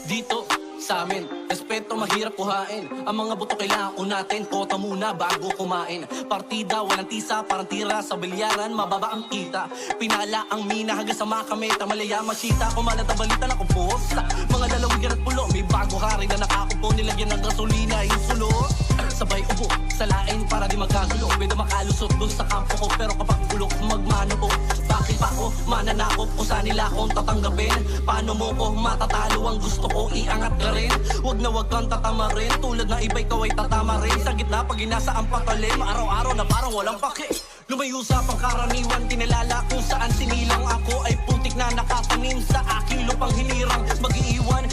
Dito sa amin, respeto mahirap kuhain. Ang mga buto kailangan ko natin, kota muna bago kumain. Partida, walang tisa, parang tira sa bilyaran, mababa ang kita. Pinala ang mina hanggang sa makameta, malaya masita. Kumalat ang balita na kumposta. Mga lalawigan at pulo, may bago hari na nakakupo. Nilagyan ng gasolina yung sulo. Sabay ubo, sa lain para di magkagulo. Pwede makalusot dun sa kampo ko, pero kapag bulok magmano ko. Bakit pa ako mananakop kung saan nila akong tatanggapin? Paano mo ko matatalo ang gusto ko iangat ka rin? Huwag na huwag kang tatama rin, tulad na iba ikaw ay tatama rin. Sa gitna pag inasa ang patalim, araw-araw na parang walang pake. Lumayo sa pangkaraniwan, tinalala kung saan sinilang ako ay putik na nakatanim sa aking lupang hinirang. Mag-iiwan